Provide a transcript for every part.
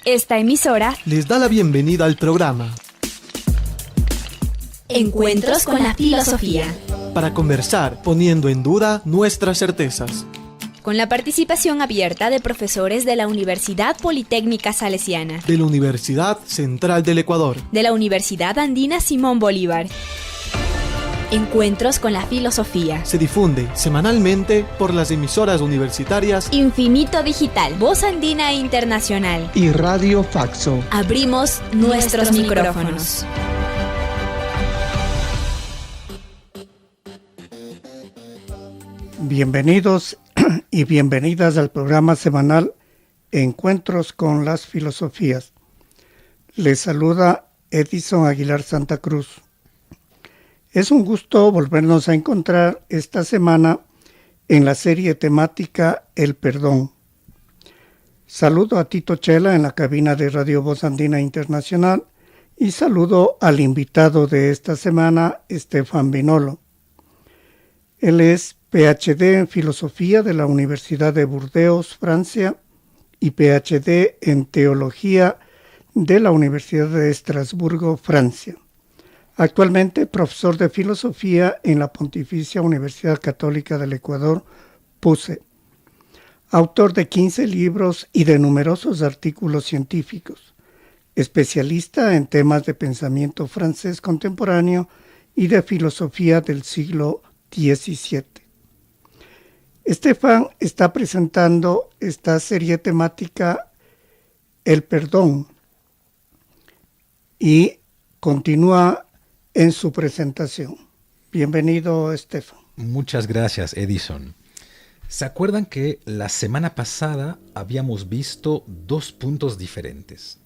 Esta emisora les da la bienvenida al programa Encuentros con la Filosofía, para conversar poniendo en duda nuestras certezas, con la participación abierta de profesores de la Universidad Politécnica Salesiana, de la Universidad Central del Ecuador, de la Universidad Andina Simón Bolívar. Encuentros con la Filosofía se difunde semanalmente por las emisoras universitarias Infinito Digital, Voz Andina Internacional y Radio Faxo. Abrimos nuestros micrófonos. Bienvenidos y bienvenidas al programa semanal Encuentros con las Filosofías. Les saluda Edison Aguilar Santa Cruz. Es un gusto volvernos a encontrar esta semana en la serie temática El Perdón. Saludo a Tito Chela en la cabina de Radio Voz Andina Internacional y saludo al invitado de esta semana, Estefan Vinolo. Él es PhD en Filosofía de la Universidad de Burdeos, Francia, y PhD en Teología de la Universidad de Estrasburgo, Francia. Actualmente profesor de Filosofía en la Pontificia Universidad Católica del Ecuador, PUCE. Autor de 15 libros y de numerosos artículos científicos. Especialista en temas de pensamiento francés contemporáneo y de filosofía del siglo XVII. Estefan está presentando esta serie temática El Perdón y continúa en su presentación. Bienvenido, Estefan. Muchas gracias, Edison. ¿Se acuerdan que la semana pasada habíamos visto dos puntos diferentes?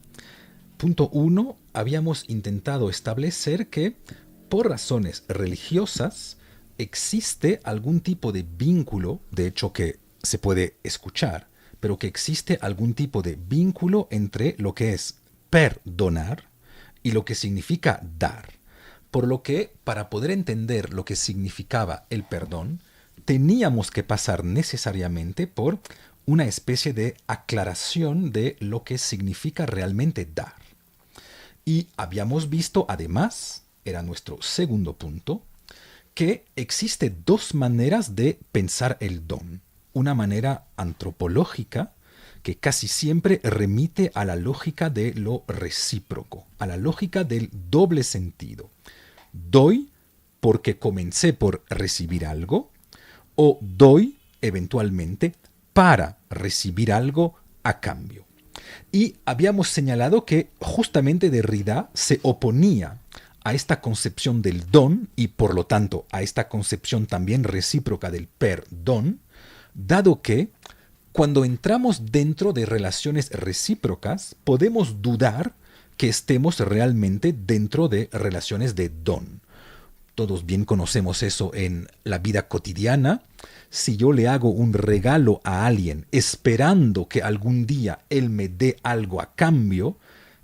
Punto 1, habíamos intentado establecer que, por razones religiosas, existe algún tipo de vínculo, de hecho que se puede escuchar, pero que existe algún tipo de vínculo entre lo que es perdonar y lo que significa dar. Por lo que, para poder entender lo que significaba el perdón, teníamos que pasar necesariamente por una especie de aclaración de lo que significa realmente dar. Y habíamos visto, además, era nuestro segundo punto, que existe dos maneras de pensar el don. Una manera antropológica, que casi siempre remite a la lógica de lo recíproco, a la lógica del doble sentido. Doy porque comencé por recibir algo, o doy eventualmente para recibir algo a cambio. Y habíamos señalado que justamente Derrida se oponía a esta concepción del don y por lo tanto a esta concepción también recíproca del perdón, dado que cuando entramos dentro de relaciones recíprocas podemos dudar que estemos realmente dentro de relaciones de don. Todos bien conocemos eso en la vida cotidiana. Si yo le hago un regalo a alguien esperando que algún día él me dé algo a cambio,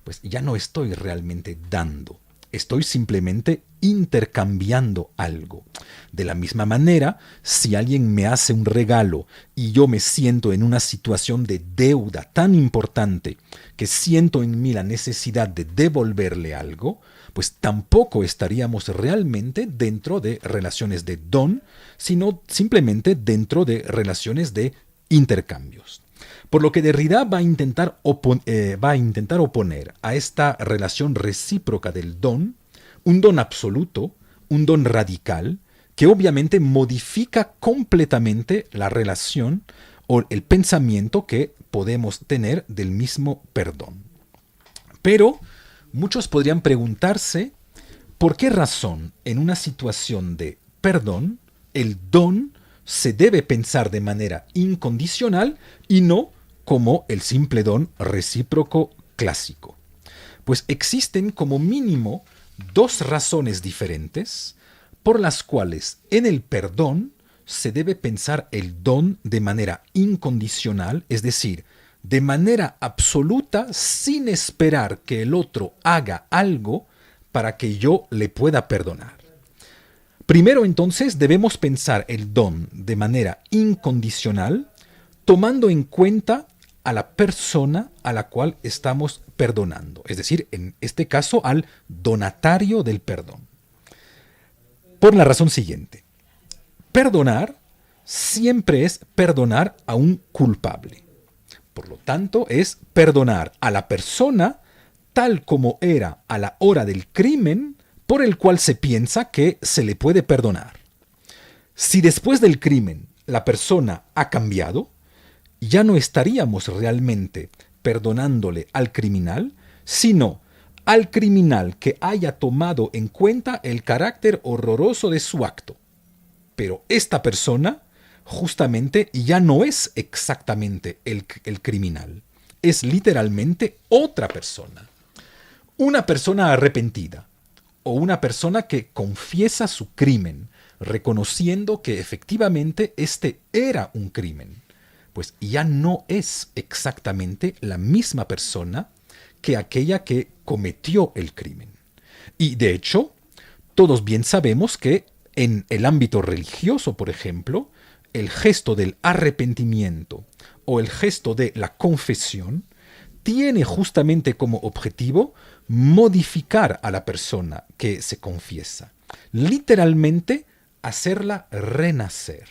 pues ya no estoy realmente dando. Estoy simplemente intercambiando algo. De la misma manera, si alguien me hace un regalo y yo me siento en una situación de deuda tan importante que siento en mí la necesidad de devolverle algo, pues tampoco estaríamos realmente dentro de relaciones de don, sino simplemente dentro de relaciones de intercambios. Por lo que Derrida va a intentar oponer a esta relación recíproca del don, un don absoluto, un don radical, que obviamente modifica completamente la relación o el pensamiento que podemos tener del mismo perdón. Pero muchos podrían preguntarse por qué razón en una situación de perdón el don se debe pensar de manera incondicional y no como el simple don recíproco clásico. Pues existen como mínimo dos razones diferentes por las cuales en el perdón se debe pensar el don de manera incondicional, es decir, de manera absoluta sin esperar que el otro haga algo para que yo le pueda perdonar. Primero entonces debemos pensar el don de manera incondicional tomando en cuenta a la persona a la cual estamos perdonando, es decir, en este caso al donatario del perdón. Por la razón siguiente: perdonar siempre es perdonar a un culpable. Por lo tanto, es perdonar a la persona tal como era a la hora del crimen por el cual se piensa que se le puede perdonar. Si después del crimen la persona ha cambiado, ya no estaríamos realmente perdonándole al criminal, sino al criminal que haya tomado en cuenta el carácter horroroso de su acto. Pero esta persona justamente ya no es exactamente el criminal, es literalmente otra persona. Una persona arrepentida o una persona que confiesa su crimen, reconociendo que efectivamente este era un crimen, pues ya no es exactamente la misma persona que aquella que cometió el crimen. Y de hecho, todos bien sabemos que en el ámbito religioso, por ejemplo, el gesto del arrepentimiento o el gesto de la confesión tiene justamente como objetivo modificar a la persona que se confiesa, literalmente hacerla renacer.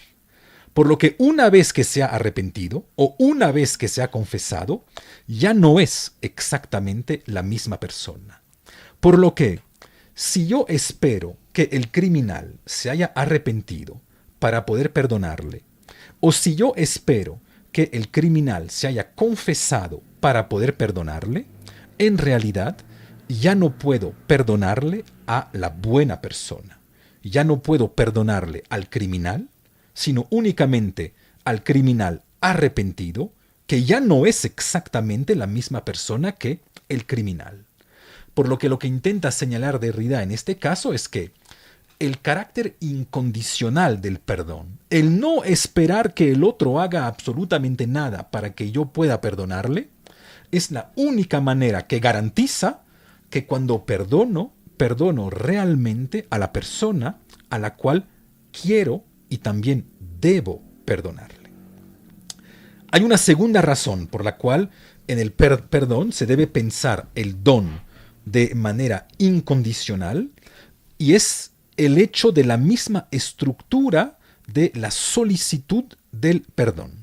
Por lo que una vez que se ha arrepentido o una vez que se ha confesado, ya no es exactamente la misma persona. Por lo que, si yo espero que el criminal se haya arrepentido para poder perdonarle, o si yo espero que el criminal se haya confesado para poder perdonarle, en realidad ya no puedo perdonarle a la buena persona. Ya no puedo perdonarle al criminal, sino únicamente al criminal arrepentido, que ya no es exactamente la misma persona que el criminal. Por lo que intenta señalar Derrida en este caso es que el carácter incondicional del perdón, el no esperar que el otro haga absolutamente nada para que yo pueda perdonarle, es la única manera que garantiza que cuando perdono realmente a la persona a la cual quiero y también debo perdonarle. Hay una segunda razón por la cual en el perdón se debe pensar el don de manera incondicional, y es el hecho de la misma estructura de la solicitud del perdón.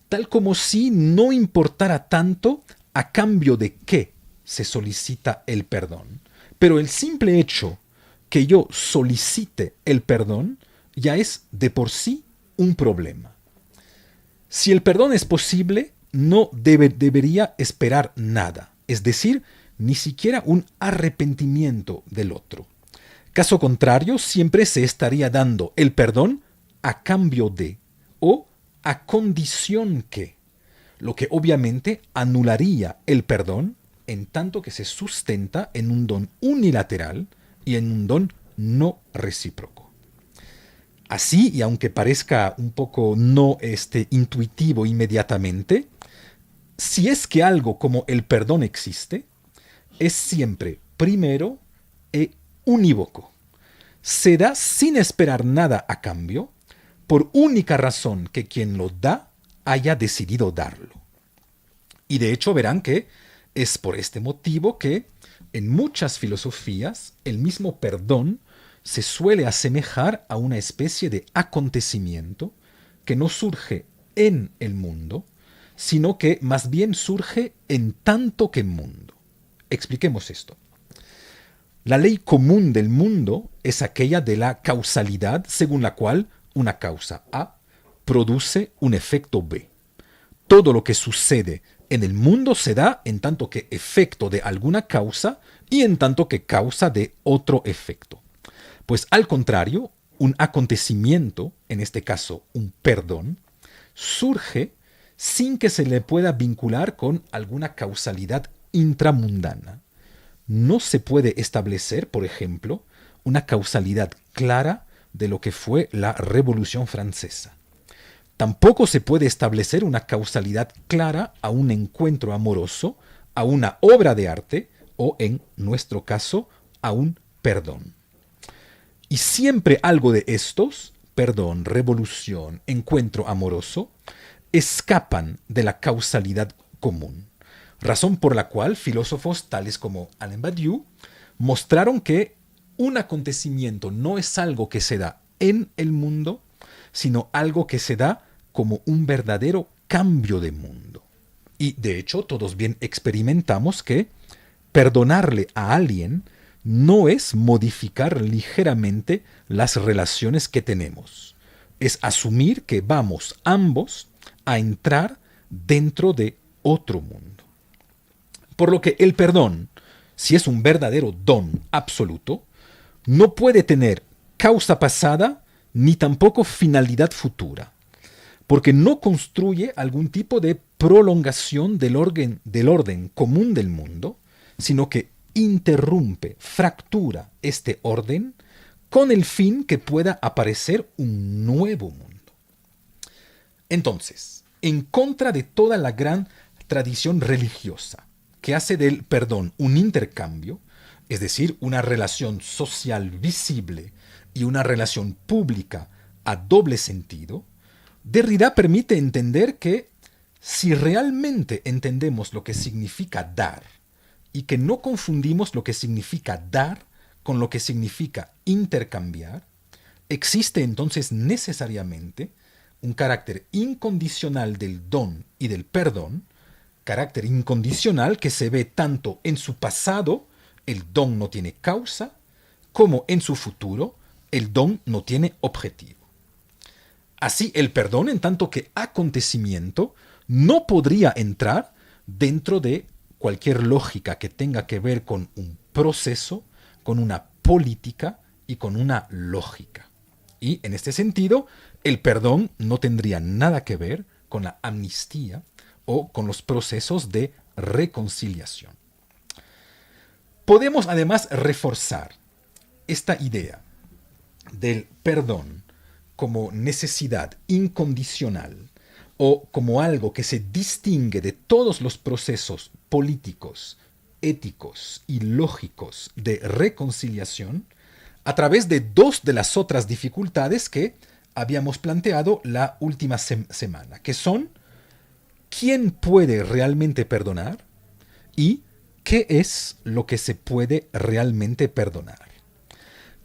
Tal como si no importara tanto a cambio de qué se solicita el perdón. Pero el simple hecho que yo solicite el perdón ya es de por sí un problema. Si el perdón es posible, no debería esperar nada, es decir, ni siquiera un arrepentimiento del otro. Caso contrario, siempre se estaría dando el perdón a cambio de o a condición que, lo que obviamente anularía el perdón en tanto que se sustenta en un don unilateral y en un don no recíproco. Así, y aunque parezca un poco no intuitivo inmediatamente, si es que algo como el perdón existe, es siempre primero e unívoco. Se da sin esperar nada a cambio, por única razón que quien lo da haya decidido darlo. Y de hecho verán que es por este motivo que en muchas filosofías el mismo perdón se suele asemejar a una especie de acontecimiento que no surge en el mundo, sino que más bien surge en tanto que mundo. Expliquemos esto. La ley común del mundo es aquella de la causalidad, según la cual una causa A produce un efecto B. Todo lo que sucede en el mundo se da en tanto que efecto de alguna causa y en tanto que causa de otro efecto. Pues al contrario, un acontecimiento, en este caso un perdón, surge sin que se le pueda vincular con alguna causalidad intramundana. No se puede establecer, por ejemplo, una causalidad clara de lo que fue la Revolución Francesa. Tampoco se puede establecer una causalidad clara a un encuentro amoroso, a una obra de arte o, en nuestro caso, a un perdón. Y siempre algo de estos, perdón, revolución, encuentro amoroso, escapan de la causalidad común, razón por la cual filósofos tales como Alain Badiou mostraron que un acontecimiento no es algo que se da en el mundo, sino algo que se da como un verdadero cambio de mundo. Y de hecho todos bien experimentamos que perdonarle a alguien no es modificar ligeramente las relaciones que tenemos. Es asumir que vamos ambos a entrar dentro de otro mundo. Por lo que el perdón, si es un verdadero don absoluto, no puede tener causa pasada ni tampoco finalidad futura, porque no construye algún tipo de prolongación del orden común del mundo, sino que interrumpe, fractura este orden con el fin que pueda aparecer un nuevo mundo. Entonces, en contra de toda la gran tradición religiosa que hace del perdón un intercambio, es decir, una relación social visible y una relación pública a doble sentido, Derrida permite entender que si realmente entendemos lo que significa dar y que no confundimos lo que significa dar con lo que significa intercambiar, existe entonces necesariamente un carácter incondicional del don y del perdón, carácter incondicional que se ve tanto en su pasado, el don no tiene causa, como en su futuro, el don no tiene objetivo. Así, el perdón, en tanto que acontecimiento, no podría entrar dentro de cualquier lógica que tenga que ver con un proceso, con una política y con una lógica. Y en este sentido, el perdón no tendría nada que ver con la amnistía o con los procesos de reconciliación. Podemos además reforzar esta idea del perdón como necesidad incondicional o como algo que se distingue de todos los procesos políticos, éticos y lógicos de reconciliación a través de dos de las otras dificultades que habíamos planteado la última semana, que son ¿quién puede realmente perdonar? Y ¿qué es lo que se puede realmente perdonar?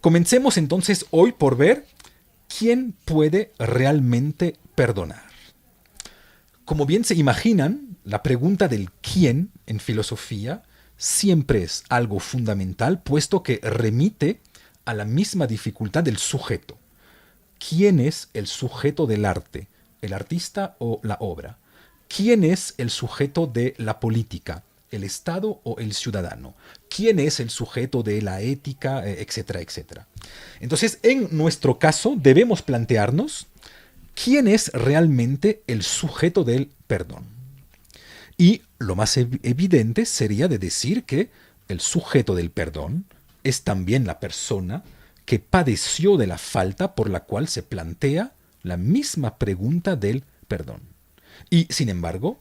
Comencemos entonces hoy por ver quién puede realmente perdonar. Como bien se imaginan, la pregunta del quién en filosofía siempre es algo fundamental, puesto que remite a la misma dificultad del sujeto. ¿Quién es el sujeto del arte? ¿El artista o la obra? ¿Quién es el sujeto de la política? ¿El Estado o el ciudadano? ¿Quién es el sujeto de la ética, etcétera, etcétera? Entonces, en nuestro caso, debemos plantearnos quién es realmente el sujeto del perdón. Y lo más evidente sería de decir que el sujeto del perdón es también la persona que padeció de la falta por la cual se plantea la misma pregunta del perdón. Y, sin embargo,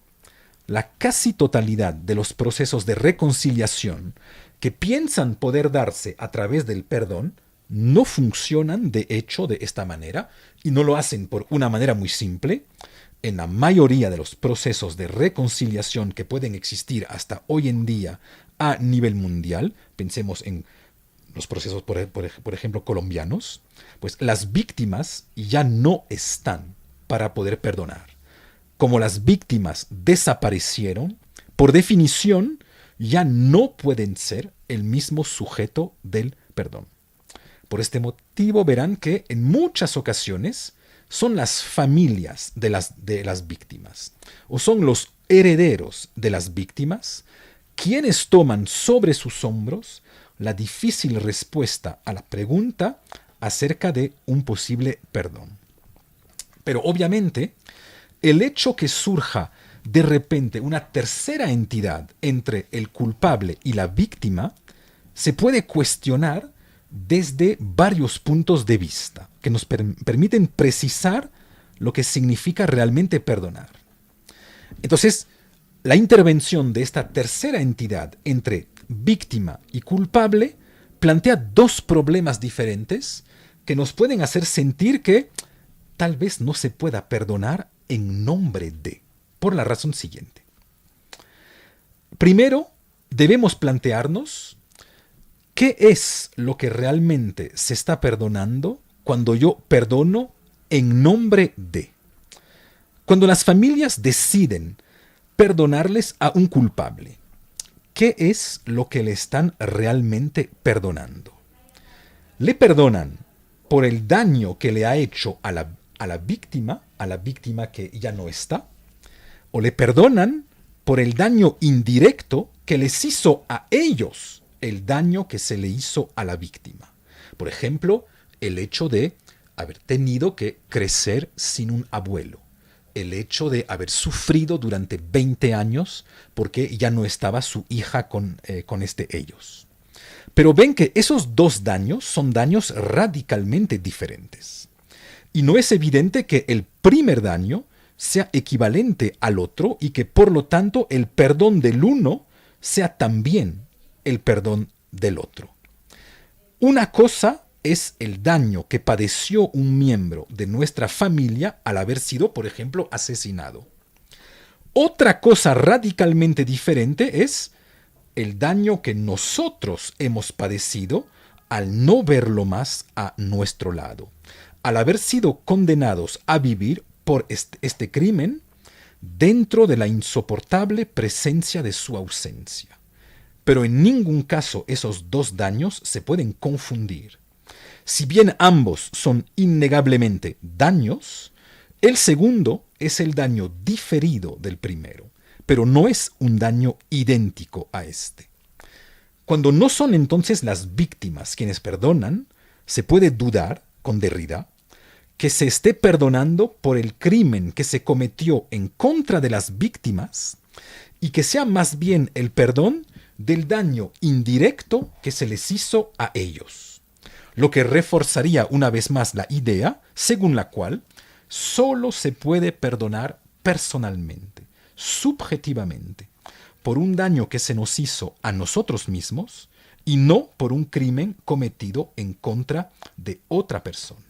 la casi totalidad de los procesos de reconciliación que piensan poder darse a través del perdón no funcionan de hecho de esta manera y no lo hacen por una manera muy simple. En la mayoría de los procesos de reconciliación que pueden existir hasta hoy en día a nivel mundial, pensemos en los procesos, por ejemplo, colombianos, pues las víctimas ya no están para poder perdonar. Como las víctimas desaparecieron, por definición, ya no pueden ser el mismo sujeto del perdón. Por este motivo verán que en muchas ocasiones son las familias de las víctimas o son los herederos de las víctimas quienes toman sobre sus hombros la difícil respuesta a la pregunta acerca de un posible perdón. Pero obviamente, el hecho que surja de repente una tercera entidad entre el culpable y la víctima se puede cuestionar desde varios puntos de vista que nos permiten precisar lo que significa realmente perdonar. Entonces, la intervención de esta tercera entidad entre víctima y culpable plantea dos problemas diferentes que nos pueden hacer sentir que tal vez no se pueda perdonar en nombre de, por la razón siguiente. Primero, debemos plantearnos qué es lo que realmente se está perdonando cuando yo perdono en nombre de. Cuando las familias deciden perdonarles a un culpable, ¿qué es lo que le están realmente perdonando? ¿Le perdonan por el daño que le ha hecho a la víctima que ya no está? ¿O le perdonan por el daño indirecto que les hizo a ellos el daño que se le hizo a la víctima? Por ejemplo, el hecho de haber tenido que crecer sin un abuelo. El hecho de haber sufrido durante 20 años porque ya no estaba su hija con ellos. Pero ven que esos dos daños son daños radicalmente diferentes. Y no es evidente que el primer daño sea equivalente al otro y que por lo tanto el perdón del uno sea también el perdón del otro. Una cosa es el daño que padeció un miembro de nuestra familia al haber sido, por ejemplo, asesinado. Otra cosa radicalmente diferente es el daño que nosotros hemos padecido al no verlo más a nuestro lado, al haber sido condenados a vivir por este crimen dentro de la insoportable presencia de su ausencia. Pero en ningún caso esos dos daños se pueden confundir. Si bien ambos son innegablemente daños, el segundo es el daño diferido del primero, pero no es un daño idéntico a este. Cuando no son entonces las víctimas quienes perdonan, se puede dudar, con Derrida, que se esté perdonando por el crimen que se cometió en contra de las víctimas y que sea más bien el perdón del daño indirecto que se les hizo a ellos. Lo que reforzaría una vez más la idea según la cual solo se puede perdonar personalmente, subjetivamente, por un daño que se nos hizo a nosotros mismos y no por un crimen cometido en contra de otra persona.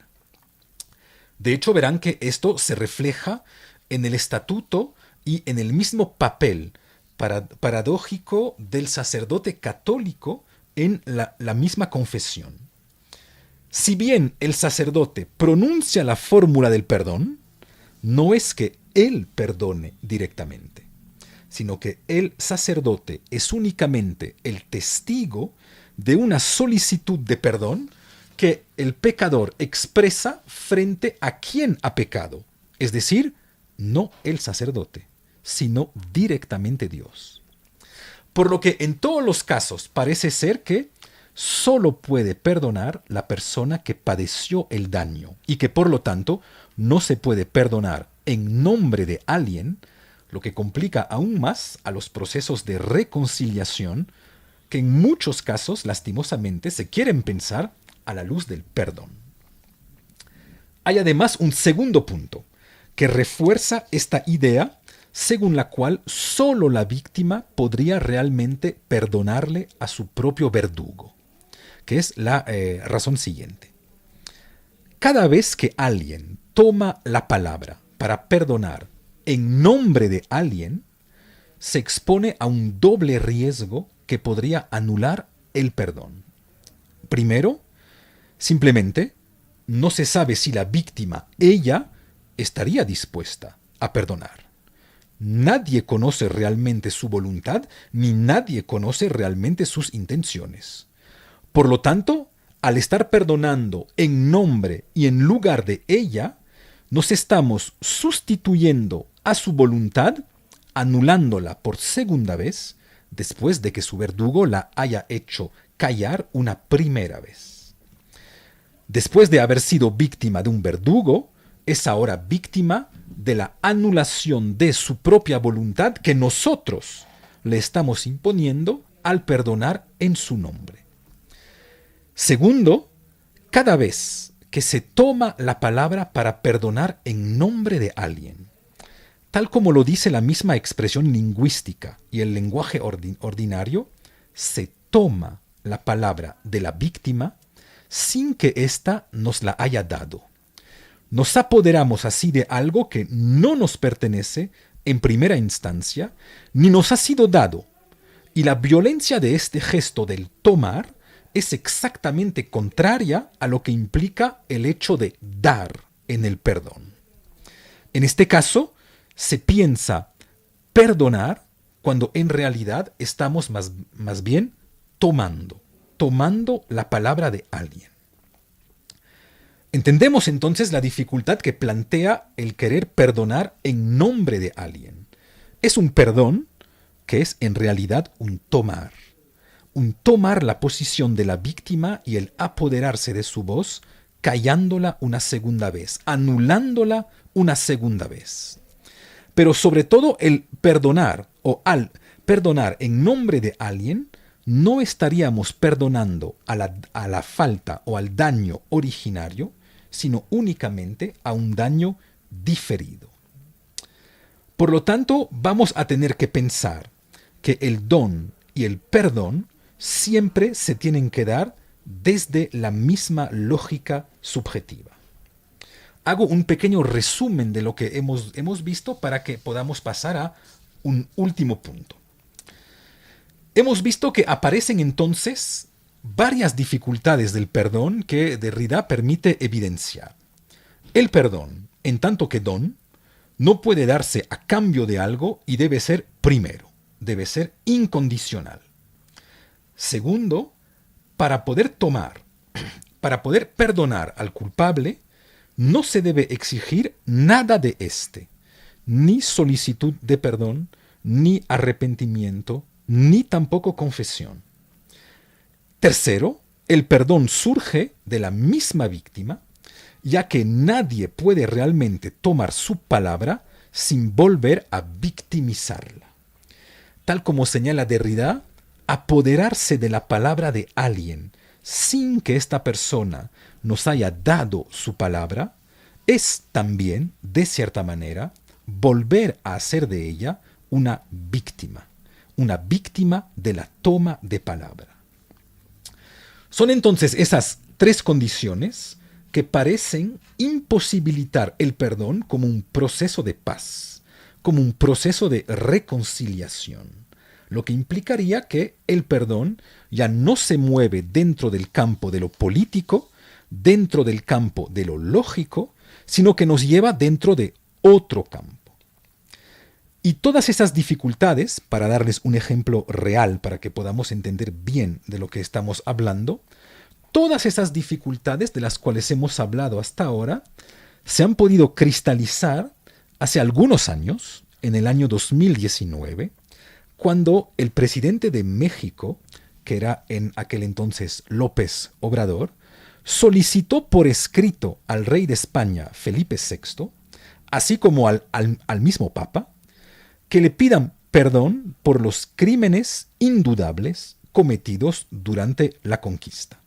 De hecho, verán que esto se refleja en el estatuto y en el mismo papel paradójico del sacerdote católico en la misma confesión. Si bien el sacerdote pronuncia la fórmula del perdón, no es que él perdone directamente, sino que el sacerdote es únicamente el testigo de una solicitud de perdón que el pecador expresa frente a quien ha pecado, es decir, no el sacerdote, sino directamente Dios. Por lo que en todos los casos parece ser que solo puede perdonar la persona que padeció el daño y que por lo tanto no se puede perdonar en nombre de alguien, lo que complica aún más a los procesos de reconciliación que en muchos casos lastimosamente se quieren pensar a la luz del perdón. Hay además un segundo punto que refuerza esta idea según la cual solo la víctima podría realmente perdonarle a su propio verdugo, que es la razón siguiente. Cada vez que alguien toma la palabra para perdonar en nombre de alguien, se expone a un doble riesgo que podría anular el perdón. Primero, simplemente no se sabe si la víctima, ella, estaría dispuesta a perdonar. Nadie conoce realmente su voluntad, ni nadie conoce realmente sus intenciones. Por lo tanto, al estar perdonando en nombre y en lugar de ella, nos estamos sustituyendo a su voluntad, anulándola por segunda vez, después de que su verdugo la haya hecho callar una primera vez. Después de haber sido víctima de un verdugo, es ahora víctima de la anulación de su propia voluntad que nosotros le estamos imponiendo al perdonar en su nombre. Segundo, cada vez que se toma la palabra para perdonar en nombre de alguien, tal como lo dice la misma expresión lingüística y el lenguaje ordinario, se toma la palabra de la víctima sin que ésta nos la haya dado. Nos apoderamos así de algo que no nos pertenece en primera instancia, ni nos ha sido dado. Y la violencia de este gesto del tomar es exactamente contraria a lo que implica el hecho de dar en el perdón. En este caso, se piensa perdonar cuando en realidad estamos más bien tomando la palabra de alguien. Entendemos entonces la dificultad que plantea el querer perdonar en nombre de alguien. Es un perdón que es en realidad un tomar la posición de la víctima y el apoderarse de su voz, callándola una segunda vez, anulándola una segunda vez. Pero sobre todo el perdonar o al perdonar en nombre de alguien, no estaríamos perdonando a la falta o al daño originario, sino únicamente a un daño diferido. Por lo tanto, vamos a tener que pensar que el don y el perdón siempre se tienen que dar desde la misma lógica subjetiva. Hago un pequeño resumen de lo que hemos visto para que podamos pasar a un último punto. Hemos visto que aparecen entonces varias dificultades del perdón que Derrida permite evidenciar. El perdón, en tanto que don, no puede darse a cambio de algo y debe ser primero, debe ser incondicional. Segundo, para poder perdonar al culpable, no se debe exigir nada de éste, ni solicitud de perdón, ni arrepentimiento, ni tampoco confesión. Tercero, el perdón surge de la misma víctima, ya que nadie puede realmente tomar su palabra sin volver a victimizarla. Tal como señala Derrida, apoderarse de la palabra de alguien sin que esta persona nos haya dado su palabra es también, de cierta manera, volver a hacer de ella una víctima de la toma de palabra. Son entonces esas tres condiciones que parecen imposibilitar el perdón como un proceso de paz, como un proceso de reconciliación, lo que implicaría que el perdón ya no se mueve dentro del campo de lo político, dentro del campo de lo lógico, sino que nos lleva dentro de otro campo. Y todas esas dificultades, para darles un ejemplo real para que podamos entender bien de lo que estamos hablando, todas esas dificultades de las cuales hemos hablado hasta ahora se han podido cristalizar hace algunos años, en el año 2019, cuando el presidente de México, que era en aquel entonces López Obrador, solicitó por escrito al rey de España, Felipe VI, así como al mismo Papa, que le pidan perdón por los crímenes indudables cometidos durante la conquista.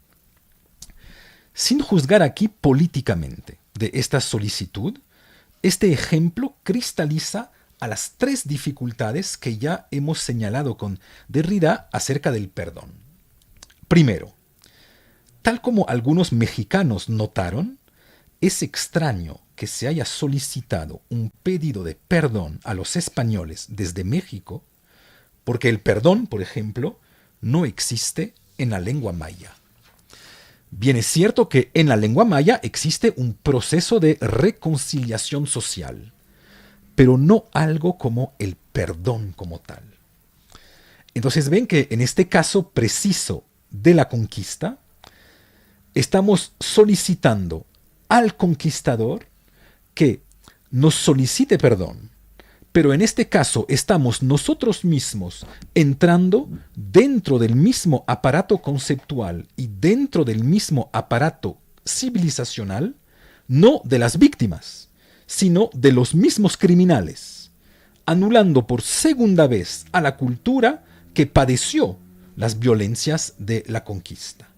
Sin juzgar aquí políticamente de esta solicitud, este ejemplo cristaliza a las tres dificultades que ya hemos señalado con Derrida acerca del perdón. Primero, tal como algunos mexicanos notaron, es extraño que se haya solicitado un pedido de perdón a los españoles desde México, porque el perdón, por ejemplo, no existe en la lengua maya. Bien es cierto que en la lengua maya existe un proceso de reconciliación social, pero no algo como el perdón como tal. Entonces ven que en este caso preciso de la conquista, estamos solicitando al conquistador que nos solicite perdón, pero en este caso estamos nosotros mismos entrando dentro del mismo aparato conceptual y dentro del mismo aparato civilizacional, no de las víctimas, sino de los mismos criminales, anulando por segunda vez a la cultura que padeció las violencias de la conquista.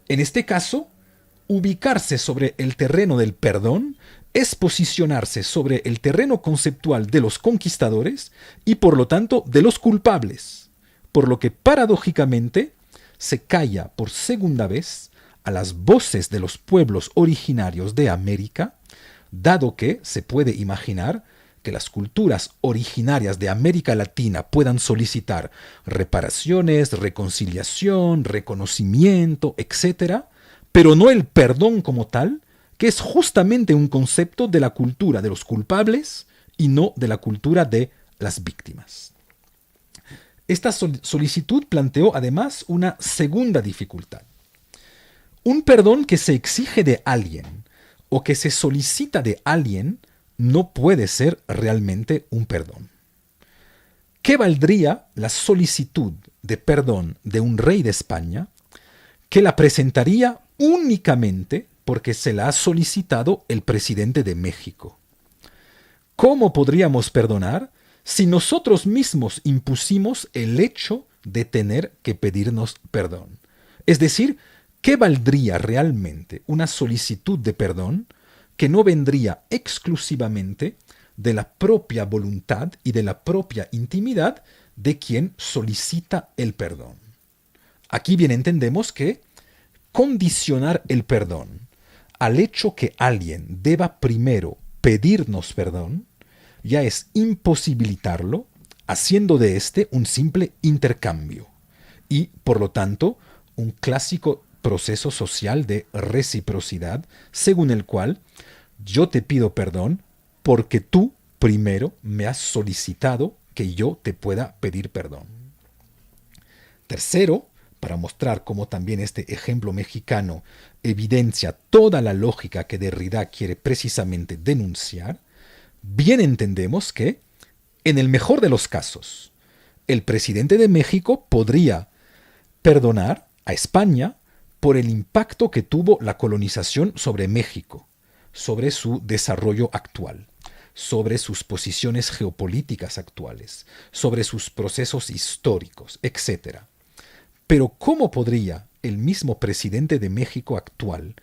En este caso, ubicarse sobre el terreno del perdón es posicionarse sobre el terreno conceptual de los conquistadores y por lo tanto de los culpables, por lo que paradójicamente se calla por segunda vez a las voces de los pueblos originarios de América dado que se puede imaginar que las culturas originarias de América Latina puedan solicitar reparaciones, reconciliación, reconocimiento, etc., pero no el perdón como tal, que es justamente un concepto de la cultura de los culpables y no de la cultura de las víctimas. Esta solicitud planteó además una segunda dificultad. Un perdón que se exige de alguien o que se solicita de alguien no puede ser realmente un perdón. ¿Qué valdría la solicitud de perdón de un rey de España que la presentaría únicamente porque se la ha solicitado el presidente de México? ¿Cómo podríamos perdonar si nosotros mismos impusimos el hecho de tener que pedirnos perdón? Es decir, ¿qué valdría realmente una solicitud de perdón que no vendría exclusivamente de la propia voluntad y de la propia intimidad de quien solicita el perdón? Aquí bien entendemos que condicionar el perdón al hecho que alguien deba primero pedirnos perdón ya es imposibilitarlo, haciendo de este un simple intercambio y, por lo tanto, un clásico proceso social de reciprocidad, según el cual yo te pido perdón porque tú primero me has solicitado que yo te pueda pedir perdón. Tercero, para mostrar cómo también este ejemplo mexicano evidencia toda la lógica que Derrida quiere precisamente denunciar, bien entendemos que, en el mejor de los casos, el presidente de México podría perdonar a España por el impacto que tuvo la colonización sobre México, sobre su desarrollo actual, sobre sus posiciones geopolíticas actuales, sobre sus procesos históricos, etc. Pero ¿cómo podría el mismo presidente de México actual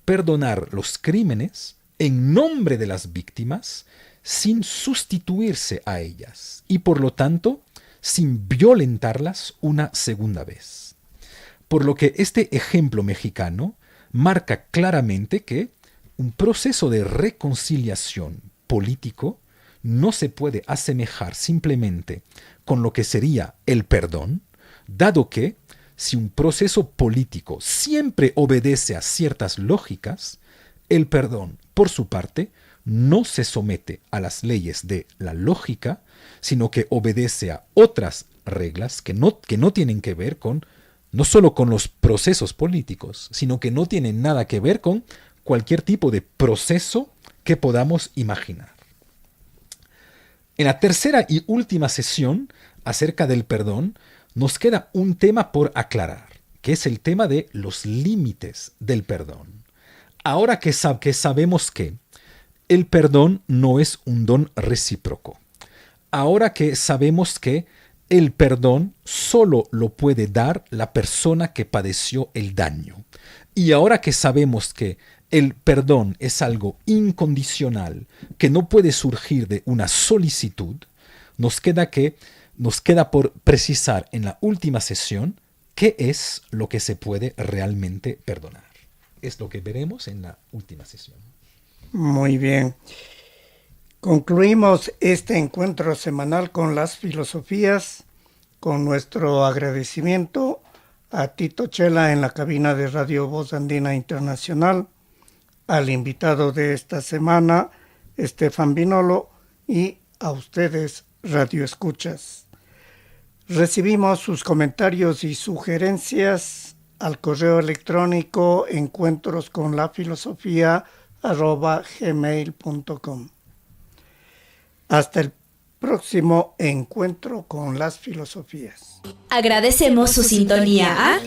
perdonar los crímenes en nombre de las víctimas sin sustituirse a ellas y, por lo tanto, sin violentarlas una segunda vez? Por lo que este ejemplo mexicano marca claramente que un proceso de reconciliación político no se puede asemejar simplemente con lo que sería el perdón, dado que si un proceso político siempre obedece a ciertas lógicas, el perdón, por su parte, no se somete a las leyes de la lógica, sino que obedece a otras reglas que no tienen que ver con no solo con los procesos políticos, sino que no tienen nada que ver con cualquier tipo de proceso que podamos imaginar. En la tercera y última sesión acerca del perdón, nos queda un tema por aclarar, que es el tema de los límites del perdón. Ahora que sabemos que el perdón no es un don recíproco, ahora que sabemos que el perdón solo lo puede dar la persona que padeció el daño, y ahora que sabemos que el perdón es algo incondicional, que no puede surgir de una solicitud, nos queda por precisar en la última sesión qué es lo que se puede realmente perdonar. Es lo que veremos en la última sesión. Muy bien. Concluimos este encuentro semanal con las filosofías, con nuestro agradecimiento a Tito Chela en la cabina de Radio Voz Andina Internacional, al invitado de esta semana, Estefan Vinolo, y a ustedes, radioescuchas. Recibimos sus comentarios y sugerencias al correo electrónico encuentrosconlafilosofía@gmail.com. Hasta el próximo encuentro con las filosofías. Agradecemos su sintonía a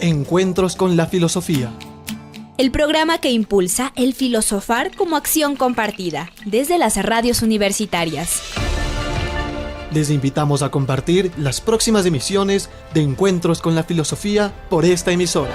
Encuentros con la filosofía. el programa que impulsa el filosofar como acción compartida desde las radios universitarias. Les invitamos a compartir las próximas emisiones de Encuentros con la filosofía por esta emisora.